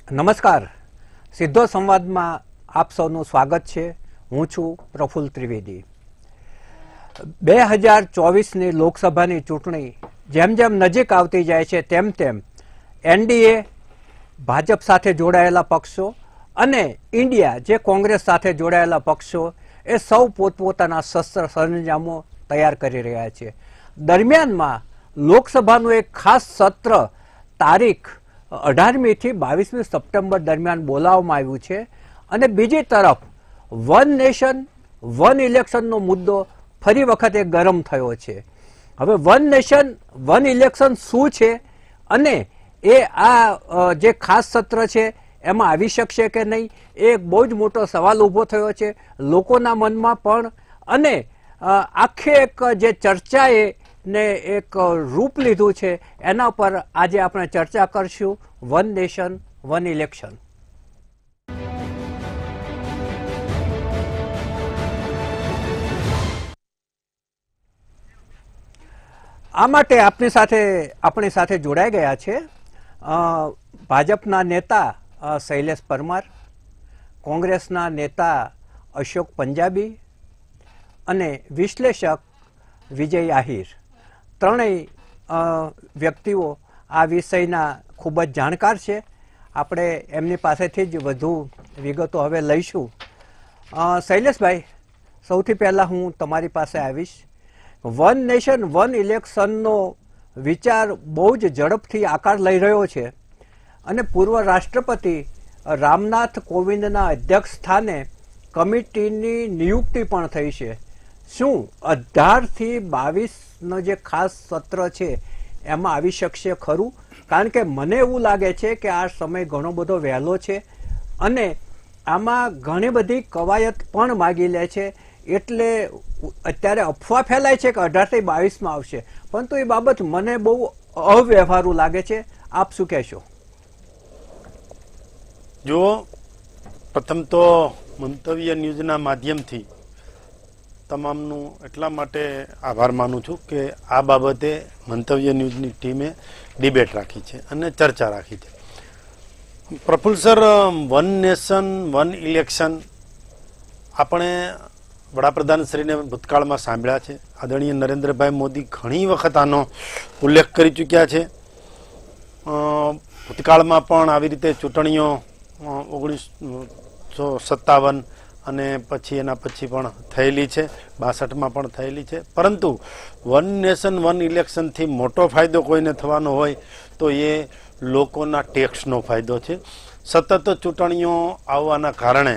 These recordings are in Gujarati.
નમસ્કાર. સીધો સંવાદમાં આપ સૌનું સ્વાગત છે. હું છું પ્રફુલ્લ ત્રિવેદી. 2024ની લોકસભાની ચૂંટણી જેમ જેમ નજીક આવતી જાય છે તેમ તેમ એનડીએ, ભાજપ સાથે જોડાયેલા પક્ષો અને ઇન્ડિયા જે કોંગ્રેસ સાથે જોડાયેલા પક્ષો એ સૌ પોતપોતાના શસ્ત્ર સરંજામો તૈયાર કરી રહ્યા છે. દરમિયાનમાં લોકસભાનું એક ખાસ સત્ર તારીખ 18મી થી 22મી સપ્ટેમ્બર દરમિયાન બોલાવવામાં આવ્યું છે અને બીજી તરફ વન નેશન વન ઇલેક્શનનો મુદ્દો ફરી વખતે ગરમ થયો છે. હવે વન નેશન વન ઇલેક્શન શું છે અને એ આ જે ખાસ સત્ર છે એમાં આવી શકશે કે નહીં, એ બહુ જ મોટો સવાલ ઊભો થયો છે લોકોના મનમાં પણ. અને આખે એક જે ચર્ચાએ ને એક રૂપ લીધું છે એના પર આજે આપણે ચર્ચા કરશું. One nation one election. આ માટે આપણી સાથે જોડાઈ ગયા છે ભાજપના નેતા શૈલેષ પરમાર, કોંગ્રેસના નેતા અશોક પંજાબી અને વિશ્લેષક વિજય આહિર. ત્રણેય વ્યક્તિઓ આ વિષયના ખૂબ જ જાણકાર છે. આપણે એમની પાસેથી જ વધુ વિગતો હવે લઈશું. શૈલેષભાઈ, સૌથી પહેલાં હું તમારી પાસે આવીશ. વન નેશન વન ઇલેક્શનનો વિચાર બહુ જ ઝડપથી આકાર લઈ રહ્યો છે અને પૂર્વ રાષ્ટ્રપતિ રામનાથ કોવિંદના અધ્યક્ષ સ્થાને કમિટીની નિયુક્તિ પણ થઈ છે. શું 18 થી 22નો જે ખાસ સત્ર છે એમાં આવી શકશે ખરું? કારણ કે મને એવું લાગે છે કે આ સમય ઘણો બધો વહેલો છે અને આમાં ઘણી બધી કવાયત પણ માગી લે છે. એટલે અત્યારે અફવા ફેલાય છે કે 18 થી 22માં આવશે, પરંતુ એ બાબત મને બહુ અવ્યવહારુ લાગે છે. આપ શું કહેશો? જો પ્રથમ તો મંતવ્ય ન્યૂઝના માધ્યમથી તમામનું એટલા માટે આભાર માનું છું કે આ બાબતે મંતવ્ય ન્યૂઝની ટીમે ડિબેટ રાખી છે અને ચર્ચા રાખી છે. Praful sir, one nation one election આપણે વડાપ્રધાનશ્રીને ભૂતકાળમાં સાંભળ્યા છે. આદરણીય નરેન્દ્રભાઈ મોદી ઘણી વખત આનો ઉલ્લેખ કરી ચૂક્યા છે. ભૂતકાળમાં પણ આવી રીતે ચૂંટણીઓ 1957 અને પછી એના પછી પણ થયેલી છે, 62માં પણ થયેલી છે. પરંતુ વન નેશન વન ઇલેક્શનથી મોટો ફાયદો કોઈને થવાનો હોય તો એ લોકોના ટેક્સનો ફાયદો છે. સતત ચૂંટણીઓ આવવાના કારણે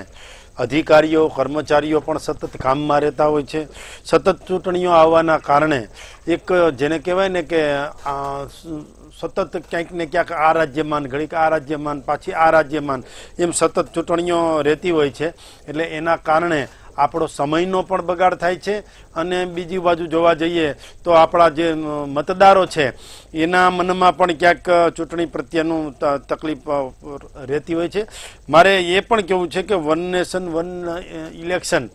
અધિકારીઓ કર્મચારીઓ પણ સતત કામમાં રહેતા હોય છે. સતત ચૂંટણીઓ આવવાના કારણે એક જેને કહેવાય ને કે સતત ક્યાંક ને ક્યાંક આ રાજ્યમાન, ઘડીક આ રાજ્યમાન, પાછી આ રાજ્યમાન, એમ સતત ચૂંટણીઓ રહેતી હોય છે. એટલે એના કારણે આપણો સમયનો પણ બગાડ થાય છે અને બીજી બાજુ જોવા જઈએ તો આપણા જે મતદારો છે એના મનમાં પણ ક્યાંક ચૂંટણી પ્રત્યેનું તકલીફ રહેતી હોય છે. મારે એ પણ કહેવું છે કે વન નેશન વન ઇલેક્શન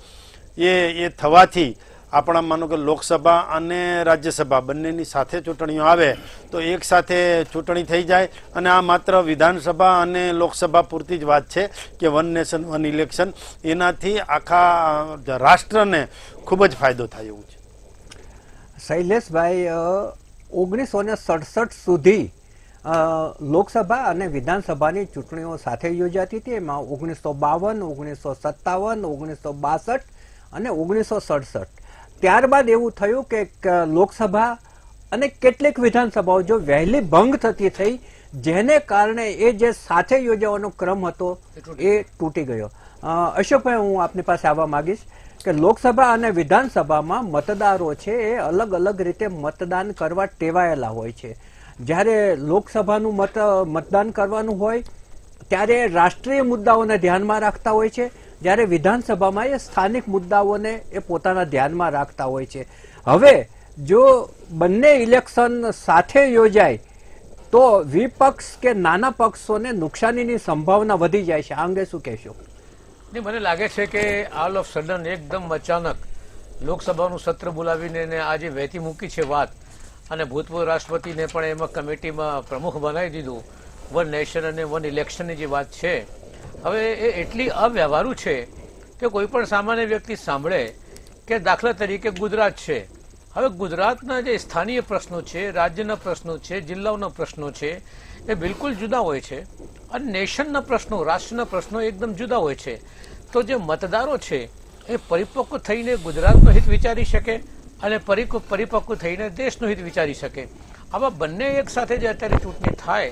એ થવાથી આપણા માનો કે લોકસભા અને રાજ્યસભા બંનેની સાથે ચૂંટણીઓ આવે તો એક સાથે ચૂંટણી થઈ જાય અને આ માત્ર વિધાનસભા અને લોકસભા પૂરતી જ વાત છે કે વન નેશન વન ઇલેક્શન એનાથી આખા રાષ્ટ્રને ખૂબ જ ફાયદો થાય એવું છે. શૈલેષભાઈ, 1967 સુધી લોકસભા અને વિધાનસભાની ચૂંટણીઓ સાથે યોજાતી હતી. એમાં 1952, 1957, 1962 અને 1967. ત્યારબાદ એવું થયું કે લોકસભા અને કેટલીક વિધાનસભાઓ જો વહેલી ભંગ થતી થઈ, જેને કારણે એ જે સાથે યોજવાનો ક્રમ હતો એ તૂટી ગયો. અશોકભાઈ, હું આપની પાસે આવવા માંગીશ કે લોકસભા અને વિધાનસભામાં મતદારો છે એ અલગ અલગ રીતે મતદાન કરવા ટેવાયેલા હોય છે. જ્યારે લોકસભાનું મતદાન કરવાનું હોય ત્યારે રાષ્ટ્રીય મુદ્દાઓને ધ્યાનમાં રાખતા હોય છે, જ્યારે વિધાનસભામાં એ સ્થાનિક મુદ્દાઓને એ પોતાના ધ્યાનમાં રાખતા હોય છે. હવે જો બંને ઇલેક્શન સાથે યોજાય તો વિપક્ષ કે નાના પક્ષોને નુકસાનીની સંભાવના વધી જાય છે. આ અંગે શું કહેશો? મને લાગે છે કે ઓલ ઓફ સડન એકદમ અચાનક લોકસભાનું સત્ર બોલાવીને આજે વહેતી મૂકી છે વાત અને ભૂતપૂર્વ રાષ્ટ્રપતિને પણ એમાં કમિટીમાં પ્રમુખ બનાવી દીધું વન નેશન અને વન ઇલેક્શનની જે વાત છે, હવે એ એટલી અવ્યવહારુ છે કે કોઈ પણ સામાન્ય વ્યક્તિ સાંભળે કે દાખલા તરીકે ગુજરાત છે, હવે ગુજરાતના જે સ્થાનીય પ્રશ્નો છે, રાજ્યના પ્રશ્નો છે, જિલ્લાઓના પ્રશ્નો છે, એ બિલકુલ જુદા હોય છે અને નેશનના પ્રશ્નો, રાષ્ટ્રના પ્રશ્નો એકદમ જુદા હોય છે. તો જે મતદારો છે એ પરિપક્વ થઈને ગુજરાતનું હિત વિચારી શકે અને પરિપક્વ થઈને દેશનું હિત વિચારી શકે. આવા બંને એક સાથે જે અત્યારે ચૂંટણી થાય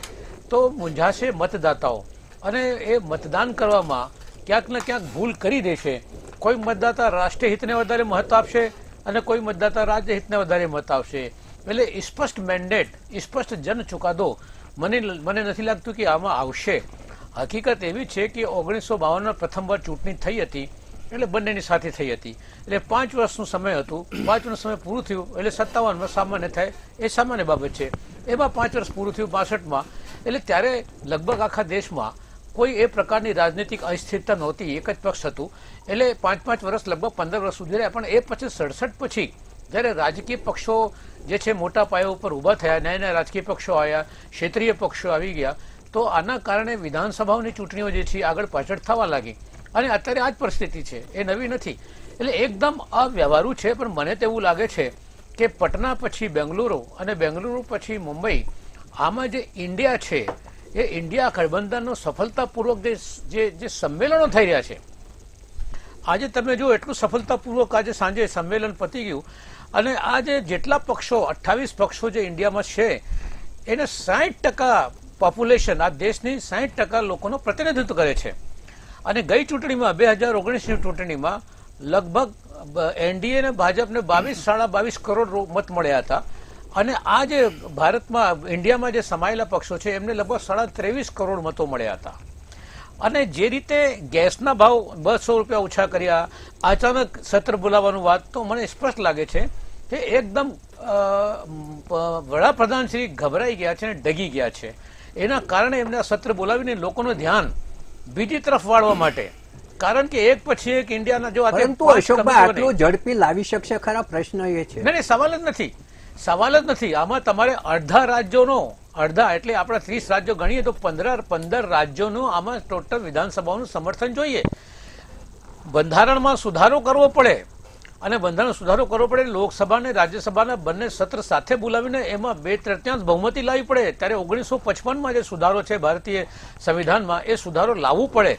તો મૂંઝાશે મતદાતાઓ અને એ મતદાન કરવામાં ક્યાંક ને ક્યાંક ભૂલ કરી દેશે. કોઈ મતદાતા રાષ્ટ્રીય હિતને વધારે મહત્વ આપશે અને કોઈ મતદાતા રાજ્ય હિતને વધારે મત આપશે. એટલે સ્પષ્ટ મેન્ડેટ, સ્પષ્ટ જન ચુકાદો મને નથી લાગતું કે આમાં આવશે. હકીકત એવી છે કે 1952માં પ્રથમ વાર ચૂંટણી થઈ હતી એટલે બંનેની સાથે થઈ હતી, એટલે 5 વર્ષનું સમય હતું. 5 વર્ષનું સમય પૂરું થયું એટલે 57માં સામાન્ય થાય એ સામાન્ય બાબત છે. એમાં 5 વર્ષ પૂરું થયું 62માં, એટલે ત્યારે લગભગ આખા દેશમાં કોઈ એ પ્રકારની રાજનીતિક અસ્થિરતા નહોતી, એક જ પક્ષ હતું. એટલે 5 વર્ષ લગભગ 15 વર્ષ સુધી રહ્યા. પણ એ પછી 67 પછી જ્યારે રાજકીય પક્ષો જે છે મોટા પાયા ઉપર ઊભા થયા, નયા રાજકીય પક્ષો આવ્યા, ક્ષેત્રીય પક્ષો આવી ગયા, તો આના કારણે વિધાનસભાઓની ચૂંટણીઓ જે છે આગળ પાછળ થવા લાગી અને અત્યારે આ જ પરિસ્થિતિ છે, એ નવી નથી. એટલે એકદમ અવ્યવહારુ છે. પણ મને તો એવું લાગે છે કે પટના પછી બેંગલુરુ અને બેંગલુરુ પછી મુંબઈ, આમાં જે ઇન્ડિયા છે એ ઇન્ડિયા ગઠબંધનનો સફળતાપૂર્વક જે સંમેલનો થઈ રહ્યા છે, આજે તમે જો એટલું સફળતાપૂર્વક આજે સાંજે સંમેલન પતી ગયું અને આજે જેટલા પક્ષો 28 પક્ષો જે ઇન્ડિયામાં છે એને 60% પોપ્યુલેશન, આ દેશની 60% લોકોનો પ્રતિનિધિત્વ કરે છે. અને ગઈ ચૂંટણીમાં 2019ની ચૂંટણીમાં લગભગ એનડીએ ને ભાજપને 22-22.5 કરોડ મત મળ્યા હતા અને આ જે ભારતમાં ઇન્ડિયામાં જે સમાયેલા પક્ષો છે એમને લગભગ 23.5 કરોડ મતો મળ્યા હતા. અને જે રીતે ગેસના ભાવ 200 રૂપિયા ઓછા કર્યા, અચાનક સત્ર બોલાવવાનું વાત, તો મને સ્પષ્ટ લાગે છે કે એકદમ વડાપ્રધાન શ્રી ગભરાઈ ગયા છે અને ડગી ગયા છે. એના કારણે એમને આ સત્ર બોલાવીને લોકોનું ધ્યાન બીજી તરફ વાળવા માટે, કારણ કે એક પછી એક ઇન્ડિયાના જો પરંતુ અશોકભાઈ આટલું ઝડપી લાવી શકશે ખરા? પ્રશ્ન એ છે. નહીં, સવાલ જ નથી, સવાલ જ નથી. આમાં તમારે અડધા રાજ્યોનો, અડધા એટલે આપણા 30 રાજ્યો ગણીએ તો 15 રાજ્યોનું આમાં ટોટલ વિધાનસભાનું સમર્થન જોઈએ. બંધારણમાં સુધારો કરવો પડે અને બંધારણ સુધારો કરવો પડે, લોકસભા અને રાજ્યસભાના બંને સત્ર સાથે બોલાવીને એમાં 2/3 બહુમતી લાવવી પડે. ત્યારે 1955માં જે સુધારો છે ભારતીય સંવિધાનમાં, એ સુધારો લાવવું પડે.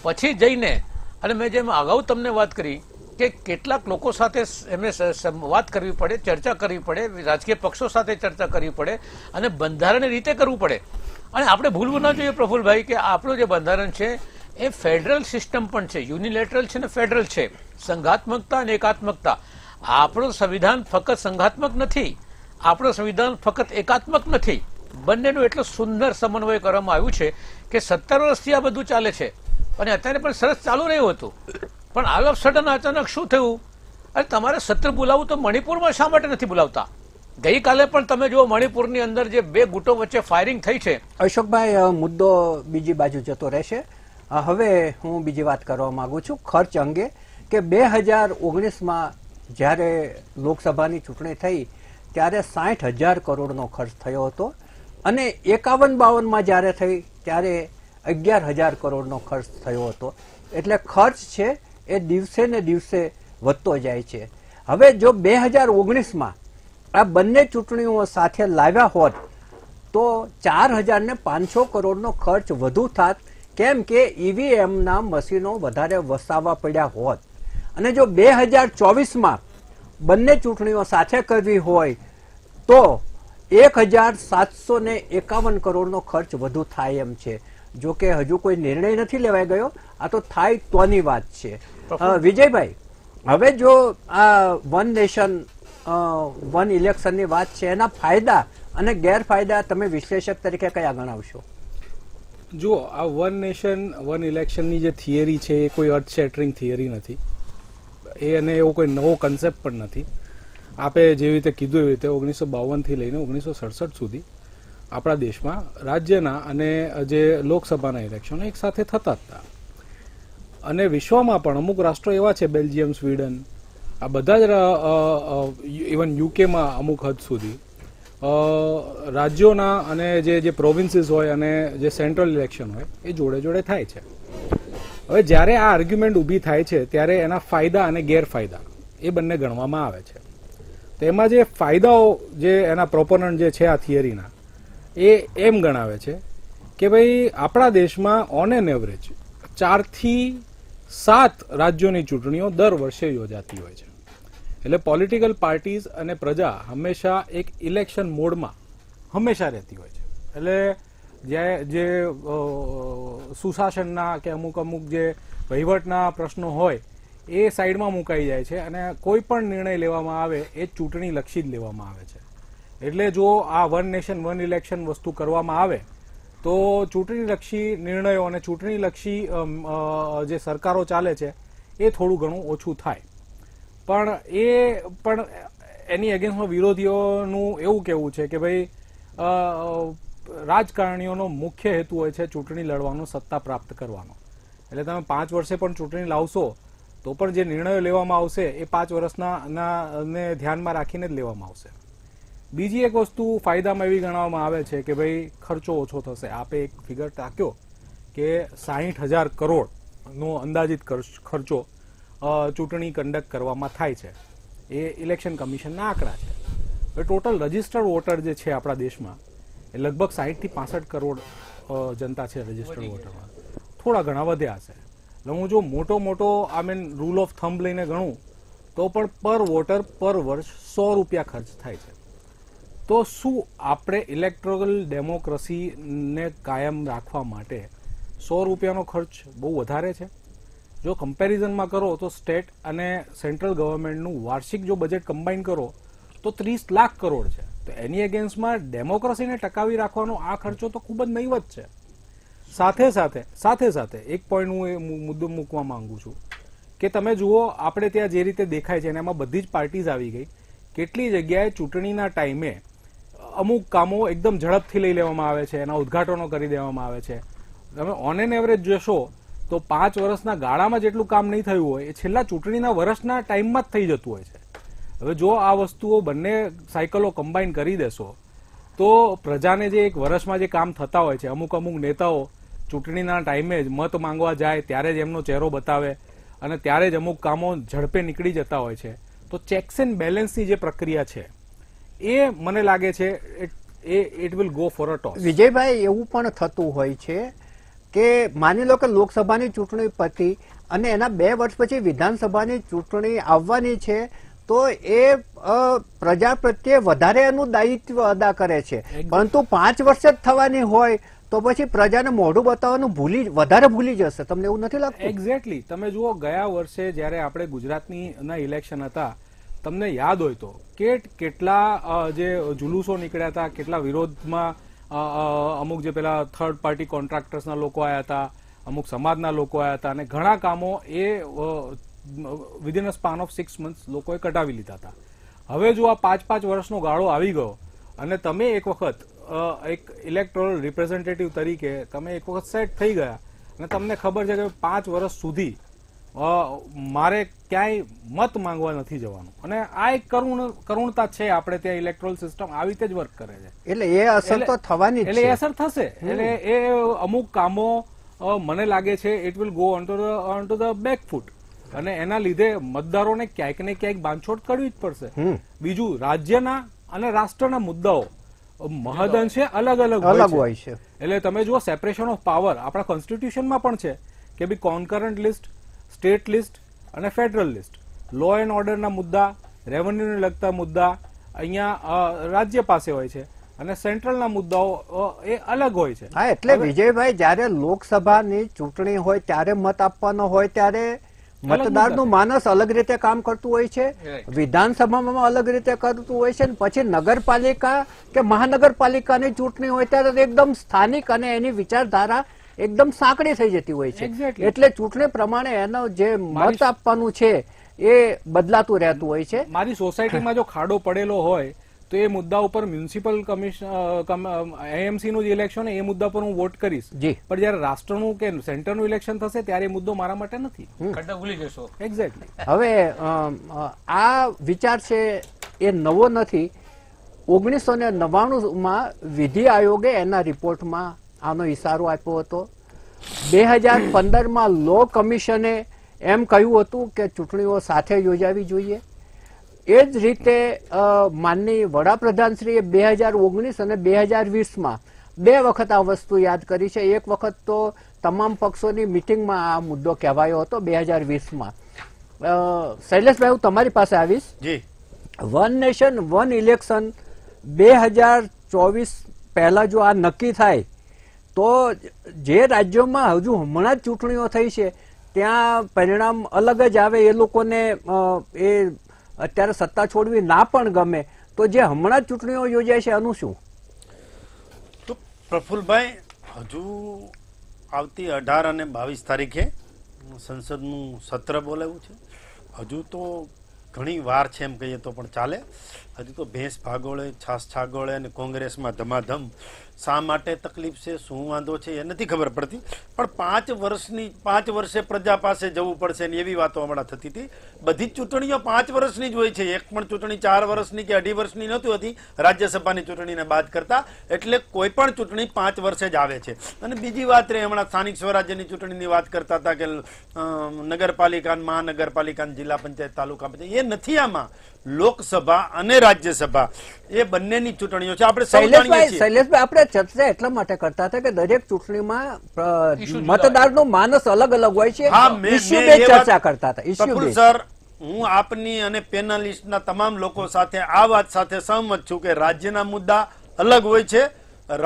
પછી જઈને, અને મેં જેમ અગાઉ તમને વાત કરી કે કેટલાક લોકો સાથે એમને વાત કરવી પડે, ચર્ચા કરવી પડે, રાજકીય પક્ષો સાથે ચર્ચા કરવી પડે અને બંધારણની રીતે કરવું પડે. અને આપણે ભૂલવું ના જોઈએ પ્રફુલભાઈ કે આપણું જે બંધારણ છે એ ફેડરલ સિસ્ટમ પણ છે, યુનિલેટરલ છે ને ફેડરલ છે, સંઘાત્મકતા અને એકાત્મકતા. આપણું સંવિધાન ફક્ત સંઘાત્મક નથી, આપણું સંવિધાન ફક્ત એકાત્મક નથી, બંનેનું એટલું સુંદર સમન્વય કરવામાં આવ્યું છે કે 17 વર્ષથી આ બધું ચાલે છે અને અત્યારે પણ સરસ ચાલુ રહ્યું હતું. પણ ઓલ ઓફ સડન અચાનક શું થયું? અરે તમારે સત્ર બોલાવવું તો મણિપુરમાં શા માટે નથી બોલાવતા? ગઈકાલે પણ તમે જુઓ મણિપુરની અંદર જે 2 ગુટો વચ્ચે ફાયરિંગ થઈ છે. અશોકભાઈ, મુદ્દો બીજી બાજુ જતો રહેશે. હવે હું બીજી વાત કરવા માંગુ છું ખર્ચ અંગે, કે 2019માં જ્યારે લોકસભાની ચૂંટણી થઈ ત્યારે 60,000 કરોડનો ખર્ચ થયો હતો અને 51-52માં જ્યારે થઈ ત્યારે 11,000 કરોડનો ખર્ચ થયો હતો. એટલે ખર્ચ છે એ દિવસે ને દિવસે વધતો જાય છે. હવે જો 2019માં આ બંને ચૂંટણીઓ સાથે લાવ્યા હોત તો 4,500 કરોડનો ખર્ચ વધુ થાત, કેમ કે ઈવીએમના મશીનો વધારે વસાવવા પડ્યા હોત. અને જો 2024માં બંને ચૂંટણીઓ સાથે કરવી હોય તો 1,751 કરોડનો ખર્ચ વધુ થાય એમ છે. જો કે હજુ કોઈ નિર્ણય નથી લેવાઈ ગયો, આ તો થાય તોની વાત છે. વિજયભાઈ, હવે જો આ વન નેશન વન ઇલેક્શનની વાત છે, એના ફાયદા અને ગેરફાયદા તમે વિશ્લેષક તરીકે કયા ગણાવશો? જુઓ, આ વન નેશન વન ઇલેક્શનની જે થિયરી છે એ કોઈ અર્થ શેટરિંગ થિયરી નથી, એ અને એવો કોઈ નવો કન્સેપ્ટ પણ નથી. આપે જેવી રીતે કીધું એવી રીતે 1952થી લઈને 1967 સુધી આપણા દેશમાં રાજ્યના અને જે લોકસભાના ઇલેક્શનો એક સાથે થતા હતા. અને વિશ્વમાં પણ અમુક રાષ્ટ્રો એવા છે, બેલ્જિયમ, સ્વીડન, આ બધા જ, ઇવન યુકેમાં અમુક હદ સુધી રાજ્યોના અને જે પ્રોવિન્સીસ હોય અને જે સેન્ટ્રલ ઇલેક્શન હોય એ જોડે જોડે થાય છે. હવે જ્યારે આ આર્ગ્યુમેન્ટ ઊભી થાય છે ત્યારે એના ફાયદા અને ગેરફાયદા એ બંને ગણવામાં આવે છે. તેમાં જે ફાયદાઓ જે એના પ્રોપોનન્ટ જે છે આ થિયરીના એ એમ ગણાવે છે કે ભાઈ આપણા દેશમાં ઓન એન એવરેજ 4 થી 7 રાજ્યોની ચૂંટણીઓ દર વર્ષે યોજાતી હોય છે. એટલે પોલિટિકલ પાર્ટીઝ અને પ્રજા હંમેશા એક ઇલેક્શન મોડમાં હંમેશા રહેતી હોય છે. એટલે જે સુશાસનના કે અમુક જે વહીવટના પ્રશ્નો હોય એ સાઈડમાં મુકાઈ જાય છે અને કોઈ પણ નિર્ણય લેવામાં આવે એ ચૂંટણી લક્ષી જ લેવામાં આવે છે. એટલે જો આ વન નેશન વન ઇલેક્શન વસ્તુ કરવામાં આવે તો ચૂંટણીલક્ષી નિર્ણયો અને ચૂંટણીલક્ષી જે સરકારો ચાલે છે એ થોડું ઘણું ઓછું થાય. પણ એની અગેન્સ્ટમાં વિરોધીઓનું એવું કહેવું છે કે ભાઈ રાજકારણીઓનો મુખ્ય હેતુ હોય છે ચૂંટણી લડવાનો, સત્તા પ્રાપ્ત કરવાનો. એટલે તમે 5 વર્ષે પણ ચૂંટણી લાવશો તો પણ જે નિર્ણયો લેવામાં આવશે એ 5 વર્ષના ને ધ્યાનમાં રાખીને જ લેવામાં આવશે. બીજી એક વસ્તુ ફાયદામાં એવી ગણવામાં આવે છે કે ભાઈ ખર્ચો ઓછો થશે. આપે એક ફિગર ટાંક્યો કે 60,000 કરોડનો અંદાજિત ખર્ચો ચૂંટણી કન્ડક્ટ કરવામાં થાય છે. એ ઇલેક્શન કમિશનના આંકડા છે. હવે ટોટલ રજિસ્ટર્ડ વોટર જે છે આપણા દેશમાં એ લગભગ 60 થી 65 કરોડ જનતા છે રજિસ્ટર્ડ વોટરમાં. થોડા ઘણા વધ્યા છે. એટલે હું જો મોટો રૂલ ઓફ થંબ લઈને ગણું તો પણ પર વોટર પર વર્ષ 100 રૂપિયા ખર્ચ થાય છે. તો શું આપણે ઇલેક્ટોરલ ડેમોક્રેસીને કાયમ રાખવા માટે 100 રૂપિયાનો ખર્ચ બહુ વધારે છે? જો કમ્પેરિઝનમાં કરો તો સ્ટેટ અને સેન્ટ્રલ ગવર્મેન્ટનું વાર્ષિક જો બજેટ કમ્બાઈન કરો તો 30 લાખ કરોડ છે. તો એની અગેન્સ્ટમાં ડેમોક્રેસીને ટકાવી રાખવાનો આ ખર્ચો તો ખૂબ જ નહીવત છે. સાથે સાથે એક પોઈન્ટ હું એ મુદ્દો મૂકવા માંગુ છું કે તમે જુઓ આપણે ત્યાં જે રીતે દેખાય છે અને એમાં બધી જ પાર્ટીઝ આવી ગઈ. કેટલી જગ્યાએ ચૂંટણીના ટાઈમે અમુક કામો એકદમ ઝડપથી લઈ લેવામાં આવે છે, એના ઉદ્ઘાટનો કરી દેવામાં આવે છે. તમે ઓન એન એવરેજ જોશો તો 5 વર્ષના ગાળામાં જેટલું કામ નહીં થયું હોય એ છેલ્લા ચૂંટણીના વર્ષના ટાઈમમાં જ થઈ જતું હોય છે. હવે જો આ વસ્તુઓ બંને સાયકલો કમ્બાઈન કરી દેશો તો પ્રજાને જે એક વર્ષમાં જે કામ થતા હોય છે, અમુક નેતાઓ ચૂંટણીના ટાઈમે જ મત માંગવા જાય ત્યારે જ એમનો ચહેરો બતાવે અને ત્યારે જ અમુક કામો ઝડપે નીકળી જતા હોય છે. તો ચેક્સ એન્ડ બેલેન્સની જે પ્રક્રિયા છે એ મને લાગે છે it will go for a toss. Vijaybhai, એવું પણ થતું હોય છે કે માની લો કે લોકસભાની ચૂંટણી પતી અને એના 2 વર્ષ પછી વિધાનસભાની ચૂંટણી આવવાની છે તો એ પ્રજા પ્રત્યે વધારે એનું દાયિત્વ અદા કરે છે. પરંતુ 5 વર્ષ જ થવાની હોય તો પછી પ્રજાને મોઢું બતાવવાનું વધારે ભૂલી જશે. તમને એવું નથી લાગતું? એક્ઝેક્ટલી. તમે જુઓ ગયા વર્ષે જયારે આપણે ગુજરાતના ઇલેક્શન હતા તમને યાદ હોય તો કેટલા જે જુલુસો નીકળ્યા હતા, કેટલા વિરોધમાં અમુક જે પેલા થર્ડ પાર્ટી કોન્ટ્રાક્ટર્સના લોકો આવ્યા હતા, અમુક સમાજના લોકો આવ્યા હતા અને ઘણા કામો એ within a span of 6 months લોકોએ કટાવી લીધા હતા. હવે જો આ 5 વર્ષનો ગાળો આવી ગયો અને તમે એક વખત એક ઇલેક્ટોરલ રિપ્રેઝેન્ટેટિવ તરીકે તમે એક વખત સેટ થઈ ગયા અને તમને ખબર છે કે 5 વર્ષ સુધી મારે ક્યાંય મત માંગવા નથી જવાનું અને આ એક કરુણતા છે. આપણે ત્યાં ઇલેક્ટોરલ સિસ્ટમ આવી રીતે જ વર્ક કરે છે. એટલે એ અસર તો થવાની જ છે. એટલે એ અસર થશે. એટલે એ અમુક કામો મને લાગે છે it will go on to the back foot અને એના લીધે મતદારોને ક્યાંક ને ક્યાંક બાંધછોડ કરવી જ પડશે. બીજું, રાજ્યના અને રાષ્ટ્રના મુદ્દાઓ મહદઅંશે અલગ હોય છે. એટલે તમે જુઓ સેપરેશન ઓફ પાવર આપણા કોન્સ્ટિટ્યુશનમાં પણ છે કે ભાઈ કોન્કરન્ટ લિસ્ટ, સ્ટેટ લિસ્ટ અને ફેડરલ લિસ્ટ. લો એન્ડ ઓર્ડરના મુદ્દા, રેવન્યુને લગતા મુદ્દા અહીંયા રાજ્ય પાસે હોય છે અને સેન્ટ્રલના મુદ્દાઓ એ અલગ હોય છે. હા, એટલે વિજયભાઈ જયારે લોકસભાની ચૂંટણી હોય ત્યારે મત આપવાનો હોય ત્યારે મતદારનું માનસ અલગ રીતે કામ કરતું હોય છે, વિધાનસભામાં અલગ રીતે કરતું હોય છે, પછી નગરપાલિકા કે મહાનગરપાલિકાની ચૂંટણી હોય ત્યારે એકદમ સ્થાનિક અને એની વિચારધારા એકદમ સાંકડી થઈ જતી હોય છે. એટલે ચૂંટણી પ્રમાણે એનો જે મત આપવાનું છે એ બદલાતું રહેતું હોય છે. મારી સોસાયટીમાં જો ખાડો પડેલો હોય તો એ મુદ્દા ઉપર મ્યુનિસિપલ કમિશન એએમસી નું જે ઇલેક્શન એ મુદ્દા પર હું વોટ કરીશ. પણ જયારે રાષ્ટ્રનું કે સેન્ટરનું ઇલેક્શન થશે ત્યારે એ મુદ્દો મારા માટે નથી. ભૂલી જશો. એક્ઝેક્ટલી. હવે આ વિચાર છે એ નવો નથી. 1999માં વિધિ આયોગે એના રિપોર્ટમાં આનો ઇશારો આપ્યો હતો. 2015માં લો કમિશને એમ કહ્યું હતું કે ચૂંટણીઓ સાથે યોજાવી જોઈએ. એ જ રીતે માનનીય વડાપ્રધાનશ્રીએ 2019 અને 2020માં 2 વખત આ વસ્તુ યાદ કરી છે. એક વખત તો તમામ પક્ષોની મિટિંગમાં આ મુદ્દો કહેવાયો હતો 2020માં. શૈલેષભાઈ, હું તમારી પાસે આવીશ. જી, વન નેશન વન ઇલેક્શન 2024 પહેલા જો આ નક્કી થાય તો જે રાજ્યોમાં હજુ હમણાં જ ચૂંટણીઓ થઈ છે ત્યાં પરિણામ અલગ જ આવે. એ લોકોને એ અત્યારે સત્તા છોડવી ના પણ ગમે, તો જે હમણાં જ ચૂંટણીઓ યોજાય છે આનું શું? તો પ્રફુલભાઈ, હજુ આવતી 18 અને 22 તારીખે સંસદનું સત્ર બોલાવ્યું છે. હજુ તો ઘણી વાર છે એમ કહીએ તો પણ ચાલે. હજુ તો ભેંસ ભાગોળે છાસ છાગોળે અને કોંગ્રેસમાં ધમાધમ. શા માટે તકલીફ છે, શું વાંધો છે એ નથી ખબર પડતી. પણ 5 વર્ષે પ્રજા પાસે જવું પડશે ને એવી વાતો હમણાં થતી હતી. બધી જ ચૂંટણીઓ 5 વર્ષની જ હોય છે. એક પણ ચૂંટણી 4 વર્ષની કે 2.5 વર્ષની નહોતી હોતી રાજ્યસભાની ચૂંટણીને બાદ કરતા. એટલે કોઈ પણ ચૂંટણી 5 વર્ષે જ આવે છે. અને બીજી વાત રહી, હમણાં સ્થાનિક સ્વરાજ્યની ચૂંટણીની વાત કરતા હતા કે નગરપાલિકા, મહાનગરપાલિકા, જિલ્લા પંચાયત, તાલુકા પંચાયત, એ નથી. આમાં લોકસભા અને રાજ્યસભા એ બંનેની ચૂંટણીઓ છે. આપણે સૌ જાણીએ છીએ. શૈલેષભાઈ, આપણે ચર્ચા એટલા માટે કરતા હતા કે દરેક ચૂંટણીમાં મતદારનો માનસ અલગ અલગ હોય છે. ઇસ્યુ બે ચર્ચા કરતા હતા. ઇસ્યુ બે. સર, હું આપની અને પેનલિસ્ટના તમામ લોકો સાથે આ વાત સાથે સહમત છું કે રાજ્યના મુદ્દા અલગ હોય છે,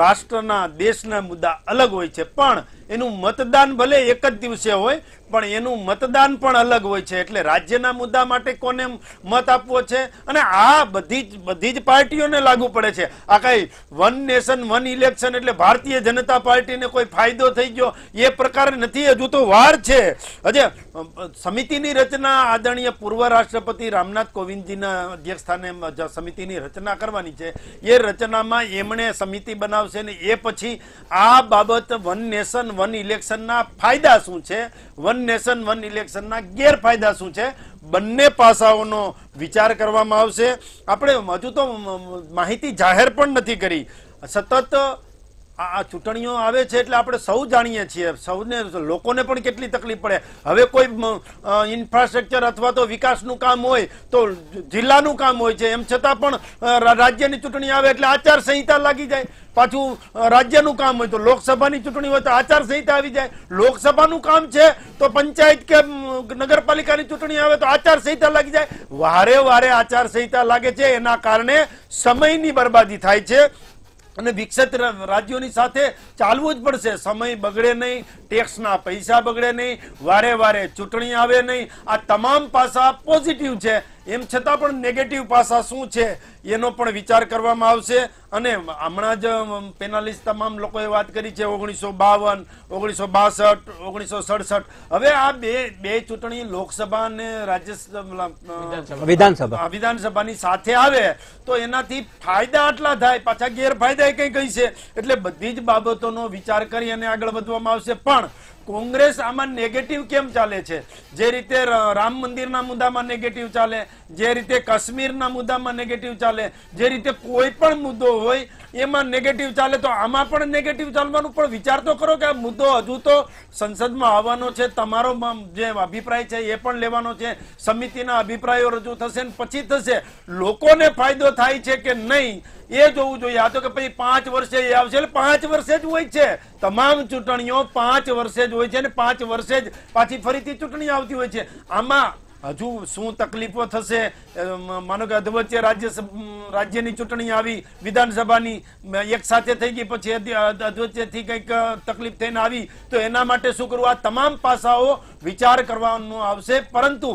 રાષ્ટ્રના દેશના મુદ્દા અલગ હોય છે. પણ એનું મતદાન ભલે એક જ દિવસે હોય પણ એનું મતદાન પણ અલગ હોય છે. એટલે રાજ્યના મુદ્દા માટે કોને મત આપવો છે અને આ બધી જ પાર્ટીઓને લાગુ પડે છે. આ કઈ વન નેશન વન ઇલેક્શન એટલે ભારતીય જનતા પાર્ટીને કોઈ ફાયદો થઈ ગયો એ પ્રકાર નથી. હજુ તો વાર છે. હજે સમિતિની રચના આદરણીય પૂર્વ રાષ્ટ્રપતિ રામનાથ કોવિંદજીના અધ્યક્ષસ્થાને સમિતિની રચના કરવાની છે. એ રચનામાં એમણે સમિતિ બનાવશે ને એ પછી આ બાબત વન નેશન વન ઇલેક્શનના ફાયદા શું છે, વન નેશન વન ઇલેક્શનના ગેરફાયદા શું છે, બંને પાસાઓનો વિચાર કરવામાં આવશે. આપણે હજુ તો માહિતી જાહેર પણ નથી કરી. સતત આ ચૂંટણીઓ આવે છે એટલે આપણે સૌ જાણીએ છીએ, સૌને લોકોને પણ કેટલી તકલીફ પડે. હવે કોઈ ઇન્ફ્રાસ્ટ્રક્ચર અથવા તો વિકાસનું કામ હોય તો જિલ્લાનું કામ હોય છે, એમ છતાં પણ રાજ્યની ચૂંટણી આવે એટલે આચાર સંહિતા લાગી જાય. પાછું રાજ્યનું કામ હોય તો લોકસભાની ચૂંટણી હોય તો આચાર સંહિતા આવી જાય. લોકસભાનું કામ છે તો પંચાયત કે નગરપાલિકાની ચૂંટણી આવે તો આચાર સંહિતા લાગી જાય. વારે વારે આચાર સંહિતા લાગે છે. એના કારણે સમયની બરબાદી થાય છે અને વિકસિત રાજ્યોની સાથે ચાલવું જ પડશે. સમય બગડે નહીં, ટેક્સના પૈસા બગડે નહીં, વારે વારે ચૂંટણી આવે નહીં. આ તમામ પાસા પોઝિટિવ છે. એમ છતાં પણ નેગેટિવ પાસા શું છે એનો પણ વિચાર કરવામાં આવશે. અને હમણાં જ પેનલિસ્ટ તમામ લોકોએ વાત કરી છે 1952, 1962, 1967. હવે આ બે ચૂંટણી લોકસભા અને વિધાનસભાની સાથે આવે તો એનાથી ફાયદા આટલા થાય, પાછા ગેરફાયદા કઈ કઈ છે. એટલે બધી જ બાબતોનો વિચાર કરી અને આગળ વધવામાં આવશે. પણ કોંગ્રેસ આમાં નેગેટિવ કેમ ચાલે છે? જે રીતે રામ મંદિરના મુદ્દામાં નેગેટિવ ચાલે, જે રીતે કાશ્મીરના મુદ્દામાં નેગેટિવ ચાલે, જે રીતે કોઈ પણ મુદ્દો હોય એમાં નેગેટિવ ચાલે, તો આમાં પણ નેગેટિવ ચાલવાનું પણ વિચાર તો કરો કે આ મુદ્દો હજુ તો સંસદમાં આવવાનો છે. તમારો જે અભિપ્રાય છે એ પણ લેવાનો છે. સમિતિના અભિપ્રાયો રજૂ થશે ને પછી થશે. લોકોને ફાયદો થાય છે કે નહીં એ જોવું જોઈએ. આ તો કે પછી 5 વર્ષે એ આવશે એટલે 5 વર્ષે જ હોય છે. તમામ ચૂંટણીઓ 5 વર્ષે જ હોય છે અને 5 વર્ષે જ પાછી ફરીથી ચૂંટણી આવતી હોય છે. આમાં હજુ શું તકલીફો થશે? માનો કે અધવચ્ચે રાજ્યની ચૂંટણી આવી, વિધાનસભાની એક સાથે થઈ ગઈ, પછી અધવચ્ચેથી કંઈક તકલીફ થઈને આવી તો એના માટે શું કરવું? આ તમામ પાસાઓ વિચાર કરવાનો આવશે. પરંતુ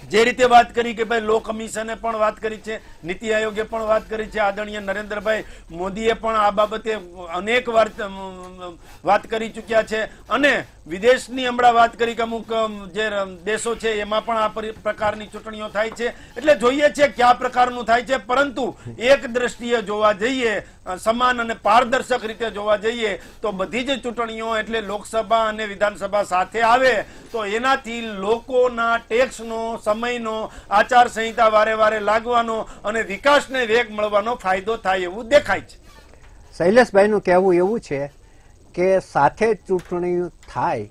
જે રીતે વાત કરી કે ભાઈ લો કમિશને પણ વાત કરી છે, નીતિ આયોગે પણ વાત કરી છે, આદરણીય નરેન્દ્રભાઈ મોદીએ પણ આ બાબતે અનેક વાર વાત કરી ચૂક્યા છે. અને વિદેશની હમણાં વાત કરી કે અમુક જે દેશો છે એમાં પણ આ પ્રકારની ચૂંટણીઓ થાય છે. એટલે જોઈએ છે કયા પ્રકારનું થાય છે. પરંતુ એક દ્રષ્ટિએ જોવા જઈએ, સમાન અને પારદર્શક રીતે જોવા જઈએ તો બધી જ ચૂંટણીઓ એટલે લોકસભા અને વિધાનસભા સાથે આવે તો એનાથી લોકોના ટેક્સનો સમયનો, આચારસંહિતા વારે વારે લાગવાનો અને વિકાસને વેગ મળવાનો ફાયદો થાય એવું દેખાય છે. શૈલેષભાઈનું કહેવું એવું છે કે સાથે ચૂંટણી થાય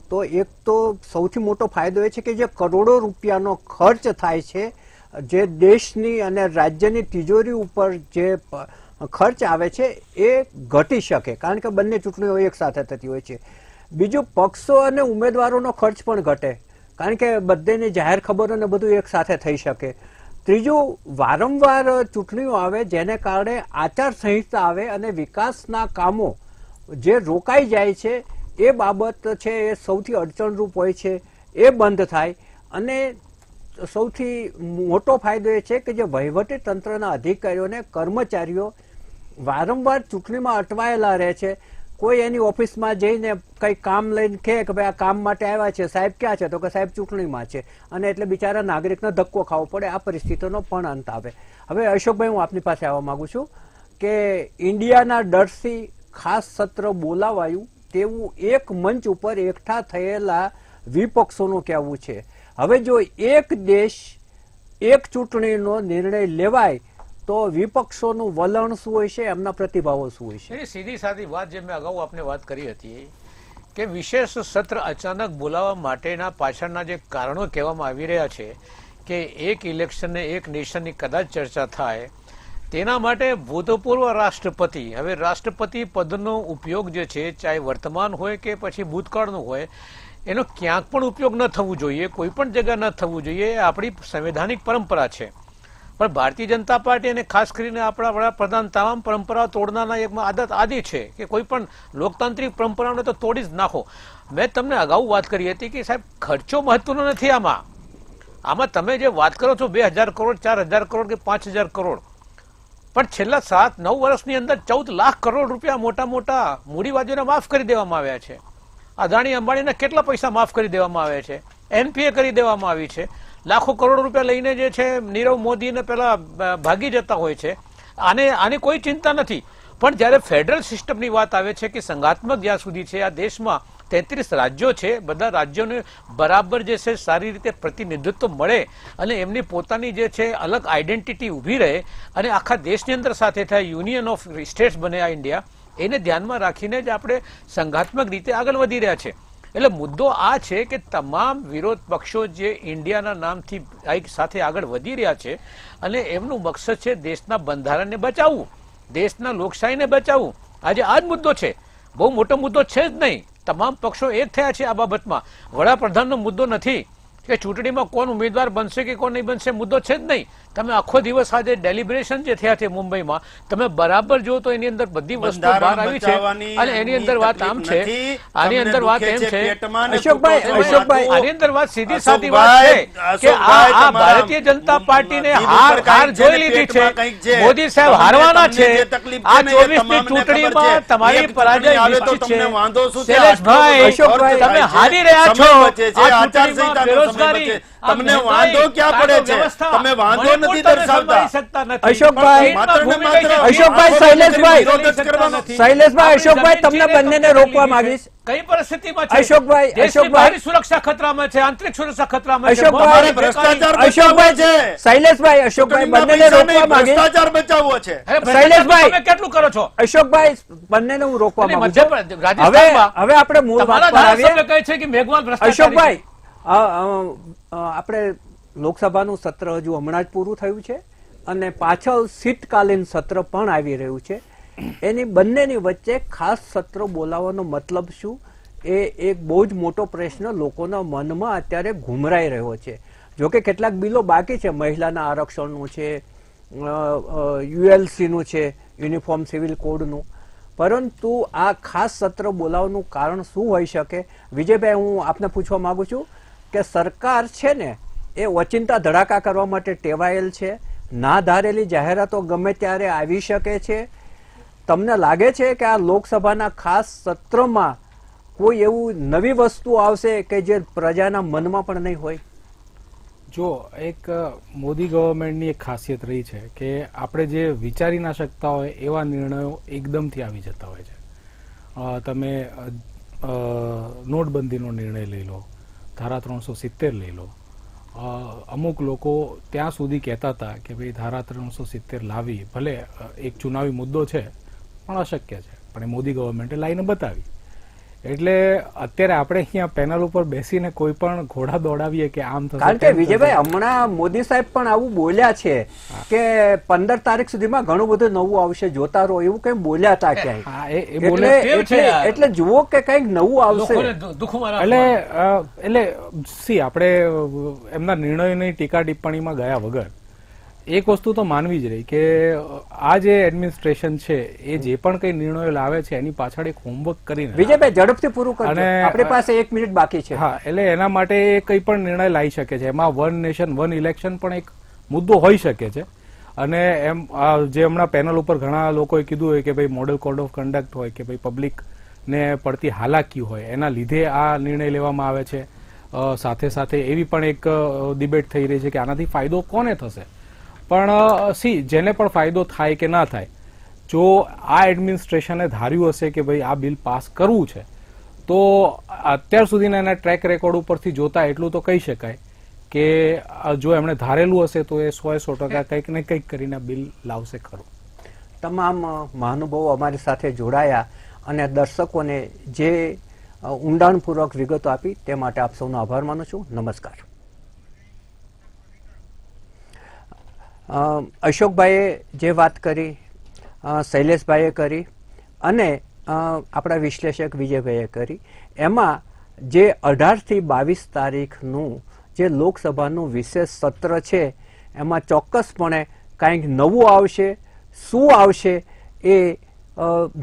તો એક તો સૌથી મોટો ફાયદો એ છે કે જે કરોડો રૂપિયાનો ખર્ચ થાય છે, જે દેશની અને રાજ્યની તિજોરી ઉપર જે ખર્ચ આવે છે એ ઘટી શકે, કારણ કે બંને ચૂંટણીઓ એક સાથે થતી હોય છે. બીજું, પક્ષો અને ઉમેદવારોનો ખર્ચ પણ ઘટે, કારણ કે બધેની જાહેર ખબર અને બધું એક સાથે થઈ શકે. ત્રીજું, વારંવાર ચૂંટણીઓ આવે જેને કારણે આચારસંહિતા આવે અને વિકાસના કામો જે રોકાઈ જાય છે એ બાબત છે એ સૌથી અડચણરૂપ હોય છે, એ બંધ થાય. અને સૌથી મોટો ફાયદો એ છે કે જે વહીવટી તંત્રના અધિકારીઓને કર્મચારીઓ વારંવાર ચૂંટણીમાં અટવાયેલા રહે છે. કોઈ એની ઓફિસમાં જઈને કંઈ કામ લઈને કહે કે ભાઈ આ કામ માટે આવ્યા છે, સાહેબ ક્યાં છે, તો કે સાહેબ ચૂંટણીમાં છે, અને એટલે બિચારા નાગરિકનો ધક્કો ખાવો પડે. આ પરિસ્થિતિનો પણ અંત આવે. હવે અશોકભાઈ, હું આપની પાસે આવવા માંગુ છું કે ઇન્ડિયાના ડરથી ખાસ સત્ર બોલાવાયું તેવું એક મંચ ઉપર એકઠા થયેલા વિપક્ષોનું કહેવું છે. હવે જો એક દેશ એક ચૂંટણીનો નિર્ણય લેવાય તો વિપક્ષોનું વલણ શું હોય છે, એમના પ્રતિભાવો શું હોય છે? એની સીધી સાદી વાત જે મેં અગાઉ આપને વાત કરી હતી કે વિશેષ સત્ર અચાનક બોલાવવા માટેના પાછળના જે કારણો કહેવામાં આવી રહ્યા છે કે એક ઇલેક્શનને એક નેશનની કદાચ ચર્ચા થાય, તેના માટે ભૂતપૂર્વ રાષ્ટ્રપતિ, હવે રાષ્ટ્રપતિ પદનો ઉપયોગ જે છે, ચાહે વર્તમાન હોય કે પછી ભૂતકાળનું હોય, એનો ક્યાંક પણ ઉપયોગ ન થવું જોઈએ, કોઈ પણ જગ્યા ન થવું જોઈએ. એ આપણી સંવૈધાનિક પરંપરા છે. પણ ભારતીય જનતા પાર્ટી અને ખાસ કરીને આપણા વડાપ્રધાન તમામ પરંપરાઓ તોડનારના એક આદિ છે કે કોઈ પણ લોકતાંત્રિક પરંપરાઓને તો તોડી જ નાખો. મેં તમને અગાઉ વાત કરી હતી કે સાહેબ ખર્ચો મહત્વનો નથી. આમાં તમે જે વાત કરો છો 2000 કરોડ, 4000 કરોડ કે 5000 કરોડ, પણ છેલ્લા 7-9 વર્ષની અંદર 14 લાખ કરોડ રૂપિયા મોટા મોટા મૂડીવાદીઓને માફ કરી દેવામાં આવ્યા છે. અદાણી અંબાણીના કેટલા પૈસા માફ કરી દેવામાં આવ્યા છે, એનપીએ કરી દેવામાં આવી છે. લાખો કરોડ રૂપિયા લઈને જે છે નીરવ મોદીને પેલા ભાગી જતા હોય છે. આની કોઈ ચિંતા નથી. પણ જ્યારે ફેડરલ સિસ્ટમની વાત આવે છે કે સંઘાત્મક જ્યાં સુધી છે, આ દેશમાં 33 રાજ્યો છે, બધા રાજ્યોને બરાબર જે છે સારી રીતે પ્રતિનિધિત્વ મળે અને એમની પોતાની જે છે અલગ આઈડેન્ટિટી ઊભી રહે અને આખા દેશની અંદર સાથે થાય, યુનિયન ઓફ સ્ટેટ્સ બને આ ઇન્ડિયા, એને ધ્યાનમાં રાખીને જ આપણે સંઘાત્મક રીતે આગળ વધી રહ્યા છે. એટલે મુદ્દો આ છે કે તમામ વિરોધ પક્ષો જે ઇન્ડિયાના નામથી એક સાથે આગળ વધી રહ્યા છે અને એમનું મકસદ છે દેશના બંધારણને બચાવવું, દેશના લોકશાહીને બચાવવું. આજે આ જ મુદ્દો છે, બહુ મોટો મુદ્દો છે જ નહીં. તમામ પક્ષો એક થયા છે આ બાબતમાં. વડાપ્રધાનનો મુદ્દો નથી કે ચૂંટણીમાં કોણ ઉમેદવાર બનશે કે કોણ નહીં બનશે, મુદ્દો છે જ નહીં. તમે આખો દિવસ આજે ડેલિબ્રેશન જે થયા છે મુંબઈમાં, તમે બરાબર જો તો એની અંદર બધી વસ્તુ બહાર આવી છે અને એની અંદર વાત આમ છે, આની અંદર વાત એમ છે અશોકભાઈ, આની અંદર વાત સીધી સાદી વાત છે કે આ ભારતીય જનતા પાર્ટીને હાર જોઈ લીધી છે. મોદી સાહેબ હારવાના છે. આ 24ની ચૂંટણીમાં તમારી પરાજય નિશ્ચિત છે. શૈલેષભાઈ, તમે હારી રહ્યા છો. આ ચૂંટણીમાં બેરોજગારી, તમને વાંધો ક્યાં પડે છે? તમે વાંધો નથી દર્શાવતા. અશોકભાઈ, શૈલેષભાઈ, અશોકભાઈ તમને બંનેને રોકવા માંગીશ. કઈ પરિસ્થિતિમાં છે? અશોકભાઈ, સુરક્ષા ખતરામાં છે, આંતરિક સુરક્ષા ખતરામાં છે. અશોકભાઈ, ભ્રષ્ટાચાર છે. શૈલેષભાઈ, અશોકભાઈ બંનેને રોકવા માંગીશ. ભ્રષ્ટાચાર બચાવવો છે. શૈલેષભાઈ, તમે કેટલું કરો છો? અશોકભાઈ બંનેને હું રોકવા માંગુ છું. હવે રાજસ્થાનમાં આપણે મૂળ વાત પર આવીએ. ધારાસભ્ય કહે છે કે મેઘવાલ ભ્રષ્ટાચારી છે. અશોકભાઈ, આપણે લોકસભાનું સત્ર હજુ હમણાં જ પૂરું થયું છે અને પાછળ શીતકાલીન સત્ર પણ આવી રહ્યું છે. એની બંનેની વચ્ચે ખાસ સત્ર બોલાવવાનો મતલબ શું, એ એક બહુ જ મોટો પ્રશ્ન લોકોના મનમાં અત્યારે ઘુમરાઈ રહ્યો છે. જોકે કેટલાક બિલો બાકી છે, મહિલાના આરક્ષણનું છે, યુએલસીનું છે, યુનિફોર્મ સિવિલ કોડનું, પરંતુ આ ખાસ સત્ર બોલાવવાનું કારણ શું હોઈ શકે? વિજયભાઈ, હું આપને પૂછવા માંગુ છું કે સરકાર છે ને એ ઓચિંતા ધડાકા કરવા માટે ટેવાયેલ છે. ના ધારેલી જાહેરાતો ગમે ત્યારે આવી શકે છે. તમને લાગે છે કે આ લોકસભાના ખાસ સત્રમાં કોઈ એવું નવી વસ્તુ આવશે કે જે પ્રજાના મનમાં પણ નહીં હોય? જો એક મોદી ગવર્મેન્ટની એક ખાસિયત રહી છે કે આપણે જે વિચારી ના શકતા હોય એવા નિર્ણયો એકદમથી આવી જતા હોય છે. તમે નોટબંધીનો નિર્ણય લઈ લો, ધારા 370 લઈ લો, અમુક લોકો ત્યાં સુધી કહેતા હતા કે ભાઈ ધારા 370 લાવી ભલે એક ચુનાવી મુદ્દો છે પણ અશક્ય છે, પણ એ મોદી ગવર્મેન્ટે લાઈને બતાવી. એટલે અત્યારે આપણે અહીંયા પેનલ ઉપર બેસીને કોઈ પણ ઘોડા દોડાવીએ કે આમ થશે, કારણ કે વિજયભાઈ હમણાં મોદી સાહેબ પણ આવું બોલ્યા છે કે 15 તારીખ સુધીમાં ઘણું બધું નવું આવશે, જોતા રહો, એવું કઈ બોલ્યા હતા ક્યાંય. હા, એ બોલે એટલે જુઓ કે કઈક નવું આવશે. એટલે સી આપણે એમના નિર્ણયોની ટીકા ટિપ્પણીમાં ગયા વગર એક વસ્તુ તો માનવી જ રહી કે આ જે એડમિનિસ્ટ્રેશન છે એ જે પણ કઈ નિર્ણયો લાવે છે એની પાછળ એક હોમવર્ક કરીને. વિજયભાઈ ઝડપથી પૂરું કરજો, અને આપણી પાસે 1 મિનિટ બાકી છે. હા, એટલે એના માટે કઈ પણ નિર્ણય લાવી શકે છે. એમાં વન નેશન વન ઇલેક્શન પણ એક મુદ્દો હોઈ શકે છે. અને એમ જે હમણાં પેનલ ઉપર ઘણા લોકોએ કીધું હોય કે ભાઈ મોડેલ કોડ ઓફ કન્ડક્ટ હોય કે ભાઈ પબ્લિક ને પડતી હાલાકી હોય એના લીધે આ નિર્ણય લેવામાં આવે છે. સાથે સાથે એવી પણ એક ડિબેટ થઈ રહી છે કે આનાથી ફાયદો કોને થશે. પણ સી જેને પણ ફાયદો થાય કે ના થાય, જો આ એડમિનિસ્ટ્રેશને ધાર્યું હશે કે ભાઈ આ બિલ પાસ કરવું છે તો અત્યાર સુધીના એના ટ્રેક રેકોર્ડ ઉપરથી જોતા એટલું તો કહી શકાય કે જો એમણે ધારેલું હશે તો એ 100% કંઈક ને કંઈક કરીને બિલ લાવશે ખરું. તમામ મહાનુભાવો અમારી સાથે જોડાયા અને દર્શકોને જે ઊંડાણપૂર્વક વિગતો આપી તે માટે આપ સૌનો આભાર માનું છું. નમસ્કાર. અશોકભાઈએ જે વાત કરી, શૈલેષભાઈએ કરી અને આપણા વિશ્લેષક વિજયભાઈએ કરી, એમાં જે 18 થી 22 તારીખનું જે લોકસભાનું વિશેષ સત્ર છે એમાં ચોક્કસપણે કંઈક નવું આવશે. શું આવશે એ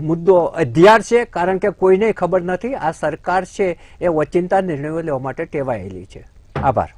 મુદ્દો અધ્યાર છે, કારણ કે કોઈને ખબર નથી. આ સરકાર છે એ ઓચિંતા નિર્ણયો લેવા માટે ટેવાયેલી છે. આભાર.